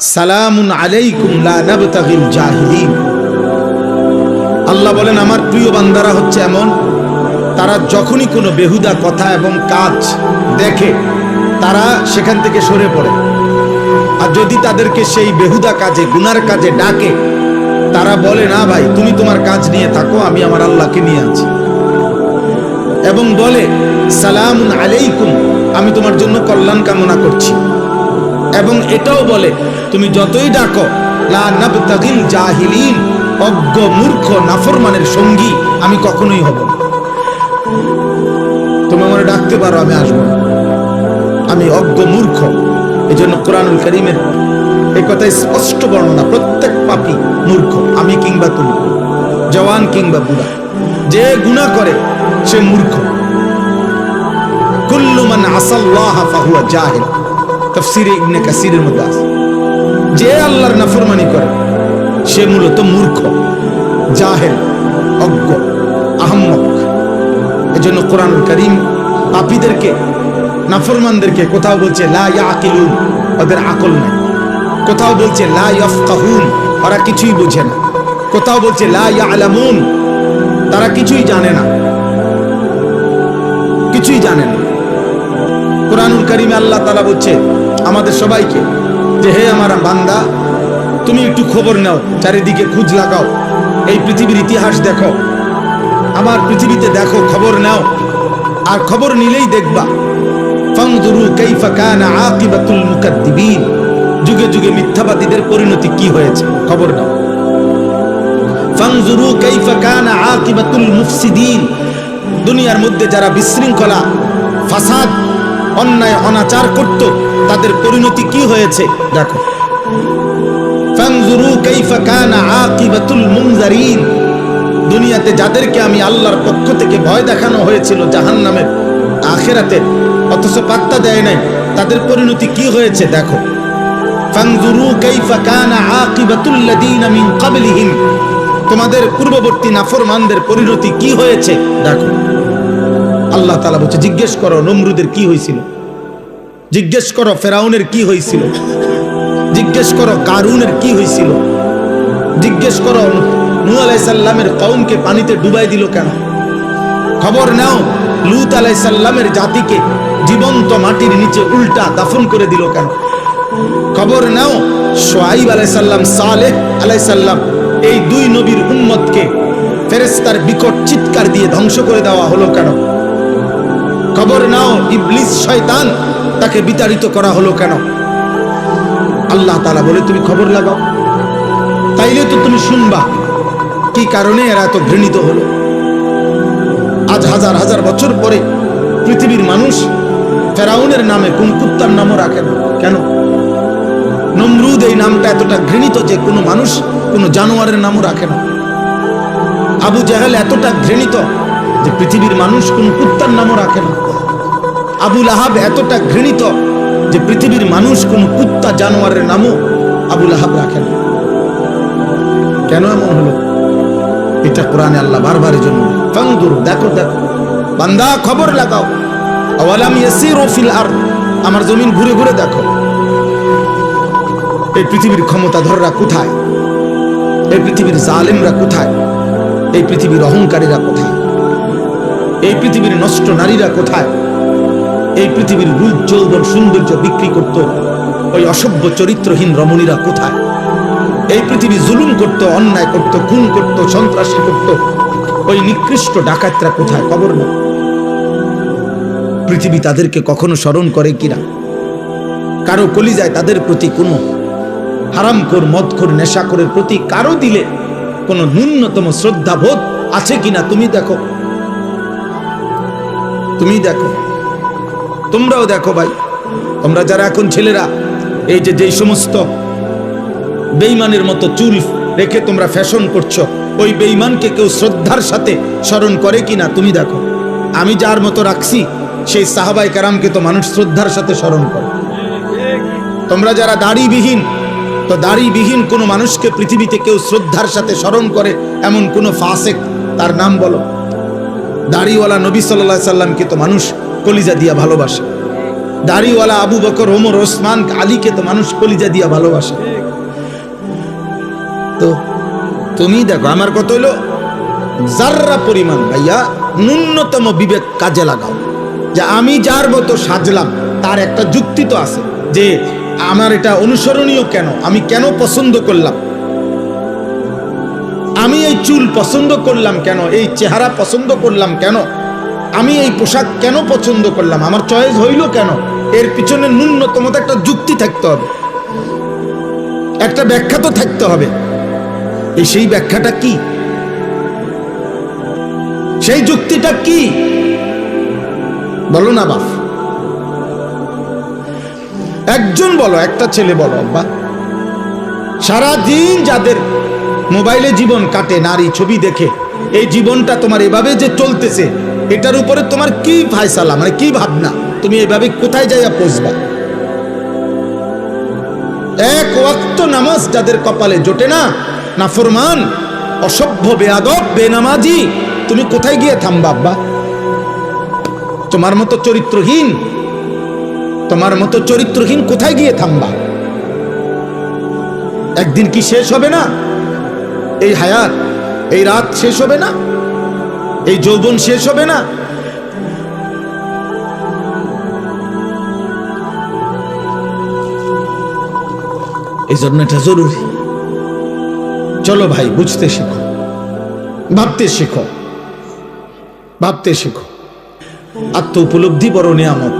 সালামুন আলাইকুম লা নাবতাগিল জাহিলিন। আল্লাহ বলেন আমার প্রিয় বান্দারা হচ্ছে এমন, তারা যখনই কোনো বেহুদা কথা এবং কাজ দেখে তারা সেখান থেকে সরে পড়ে, আর যদি তাদেরকে সেই বেহুদা কাজে গুনার কাজে ডাকে তারা বলে না ভাই তুমি তোমার কাজ নিয়ে থাকো, আমি আমার আল্লাহকে নিয়ে আছি, এবং বলে সালামুন আলাইকুম, আমি তোমার জন্য কল্যাণ কামনা করছি, এবং এটাও বলে তুমি যতই ডাকো লা নাবতাগিল জাহিলিন, অজ্ঞ মূর্খ নাফরমানের সঙ্গী আমি কখনোই হব না। তুমি আমারে ডাকতে পারো, আমি আসবো, আমি অজ্ঞ মূর্খ। এই জন্য কোরআনুল কারীমের এই কথাই স্পষ্ট বর্ণনা, প্রত্যেক পাপী মূর্খ, আমি কিংবা তুমি, জওয়ান কিংবা বুড়া, যে গুনাহ করে সে মূর্খ। কুল্লু মান আসাল্লাহ ফাহুয়া জাহিল, তাফসীরে ইবনে কাসিরের মধ্যে আছে, যে আল্লাহর নাফরমানি করে সে মূলত মূর্খ, জাহেল, অজ্ঞ, আহম্মক। এজন্য কোরআনুল কারীম পাপীদেরকে, নাফরমানদেরকে কোথাও বলছে লা ইয়াকিলুন, ওদের আকল নাই, কোথাও বলছে লা ইয়াফকাহুন, ওরা কিছুই বোঝে না, কোথাও বলছে লা ইয়ালামুন, তারা কিছুই জানে না, কিছুই জানে না। কোরআনুল কারীমে আল্লাহ তাআলা বলছে আমাদের সবাইকে যে হে আমার বান্দা, তুমি একটু খবর নাও, চারিদিকে খোঁজ লাগাও, এই পৃথিবীর ইতিহাস দেখো, আমার পৃথিবীতে দেখো, খবর নাও, আর খবর নিলেই দেখবা ফানজুরু কাইফা কানা আকিবাতুল মুকাদ্দিবিন, যুগে যুগে মিথ্যাবাদীদের পরিণতি কি হয়েছে খবর নাও। ফানজুরু কাইফা কানা আকিবাতুল মুফসিদিন, দুনিয়ার মধ্যে যারা বিশৃঙ্খলা, ফাসাদ, অন্যায় অনাচার করত তাদের পরিণতি কি হয়েছে দেখো। ফানজুরু কাইফা কানা আকিবাতুল মুনজারিন, দুনিয়াতে যাদেরকে আমি আল্লাহর পক্ষ থেকে ভয় দেখানো হয়েছিল জাহান্নামের, আখিরাতে, অথচ পাত্তা দেয় নাই, তাদের পরিণতি কি হয়েছে দেখো। ফানজুরু কাইফা কানা আকিবাতুল লাযিনা মিন ক্বাবলিহিম, তোমাদের পূর্ববর্তী নাফরমানদের পরিণতি কি হয়েছে দেখো। আল্লাহ তাআলা বলছে জিজ্ঞেস করো নমরুদের কি হয়েছিল, জিজ্ঞেস করো ফেরাউনের কি হয়েছিল, জিজ্ঞেস করো কারুনের কি হয়েছিল, জিজ্ঞেস করো নূহ আলাইহিস সালামের কওমকে পানিতে ডুবাই দিল কেন, খবর নাও লূত আলাইহিস সালামের জাতিকে জীবন্ত মাটির নিচে উল্টা দাফন করে দিল কেন, খবর নাও শুআয়ব আলাইহিস সালাম, সালেহ আলাইহিস সালাম, এই দুই নবীর উম্মতকে ফেরেশতার বিকট চিৎকার দিয়ে ধ্বংস করে দেওয়া হলো কেন, খবর নাও ইবলিস শয়তান, তাকে বিতাড়িত করা হলো কেন। আল্লাহ তাআলা বলে তুমি খবর লাগাও, তাইলে তো তুমি শুনবা কি কারণে এরা এত ঘৃণিত হলো। আজ হাজার হাজার বছর পরে পৃথিবীর মানুষ ফেরাউনের নামে কোন কুত্তার নামও রাখে না কেন? নমরুদ এই নামটা এতটা ঘৃণিত যে কোনো মানুষ কোনো জানোয়ারের নামও রাখে না। আবু জাহেল এতটা ঘৃণিত যে পৃথিবীর মানুষ কোন কুত্তার নামও রাখে না। আবু লাহাব এতটা ঘৃণিত যে পৃথিবীর মানুষ কোন কুত্তা জানোয়ারের নামও আবু লাহাব রাখে না। কেন এমন হলো? এটা কোরআনে আল্লাহ বারবার জন্য ফানজুর, দেখো দেখো বান্দা খবর লাগাও। আওয়ালাম ইয়াসিরু ফিল আরদ, আমার জমিন ঘুরে ঘুরে দেখো এই পৃথিবীর ক্ষমতাধররা কোথায়, এই পৃথিবীর জালেমরা কোথায়, এই পৃথিবীর অহংকারীরা কোথায়, এই পৃথিবীর নষ্ট নারীরা কোথায়, এই পৃথিবীর রূপ যৌবন সৌন্দর্য বিক্রি করত ওই অসভ্য চরিত্রহীন রমণীরা কোথায়, এই পৃথিবী জুলুম করত, অন্যায় করত, খুন করত, সন্ত্রাসী করত ওই নিকৃষ্ট ডাকাতরা কোথায়, খবর না। পৃথিবী তাদেরকে কখনো স্মরণ করে কিনা? কারো কলিজায় তাদের প্রতি কোনো হারামখোর, মদখোর, নেশাখোরের প্রতি কারো দিলে কোনো ন্যূনতম শ্রদ্ধাবোধ আছে কিনা তুমি দেখো, তুমি দেখো, তোমরাও দেখো ভাই। তোমরা যারা এখন ছেলেরা এই যে যেই সমস্ত বেঈমানের মতো চুল রেখে তোমরা ফ্যাশন করছো, ওই বেঈমানকে কেউ শ্রদ্ধার সাথে স্মরণ করে কিনা তুমি দেখো। আমি যার মতো রাখছি সেই সাহাবায়ে কেরামকে তো মানুষ শ্রদ্ধার সাথে স্মরণ করে। তোমরা যারা দাড়িবিহীন, তো দাড়িবিহীন কোনো মানুষকে পৃথিবীতে কেউ শ্রদ্ধার সাথে স্মরণ করে এমন কোন ফাসেক তার নাম বলো। দাড়িওয়ালা নবী সাল্লাল্লাহু আলাইহি সাল্লামকে তো মানুষ কলিজা দিয়া ভালোবাসে, দাড়িওয়ালা আবু বকর, ওমর, ওসমান, আলীকে তো মানুষ কলিজা দিয়া ভালোবাসে। তো তুমি দেখো আমার কত হইলো, যাররা পরিমাণ ভাইয়া ন্যূনতম বিবেক কাজে লাগাও। যে আমি যার মতো সাজলাম তার একটা যুক্তি তো আছে, যে আমার এটা অনুসরণীয় কেন, আমি কেন পছন্দ করলাম, আমি এই চুল পছন্দ করলাম কেন, এই চেহারা পছন্দ করলাম কেন, আমি এই পোশাক কেন পছন্দ করলাম, আমার চয়েস হইল কেন, এর পিছনে ন্যূনতম একটা যুক্তি থাকতে হবে, একটা ব্যাখ্যা তো থাকতে হবে। এই সেই ব্যাখ্যাটা কি, সেই যুক্তিটা কি বলো না বাপ, একজন বলো, একটা ছেলে বলো। আব্বা সারাদিন যাদের মোবাইলে জীবন কাটে নারী ছবি দেখে, এই জীবনটা তোমার এভাবে যে চলতেছে, এটার উপরে তোমার কি ফায়সালা, মানে কি ভাবনা, তুমি এভাবে কোথায় যাইয়া পৌঁছবা? এক ওয়াক্ত নামাজ যাদের কপালে জোটে না, নাফরমান, অসভ্য, বেয়াদব, বেনামাজি, তুমি কোথায় গিয়ে থামবা আব্বা? তোমার মতো চরিত্রহীন, তোমার মতো চরিত্রহীন কোথায় গিয়ে থামবা? একদিন কি শেষ হবে না? এই হায়াত, এই রাত শেষ হবে না? এই যৌবন শেষ হবে না? এই জন্য এটা জরুরি। চলো ভাই, বুঝতে শিখো, ভাবতে শিখো, ভাবতে শিখো। আত্ম উপলব্ধি বড় নিয়ামত।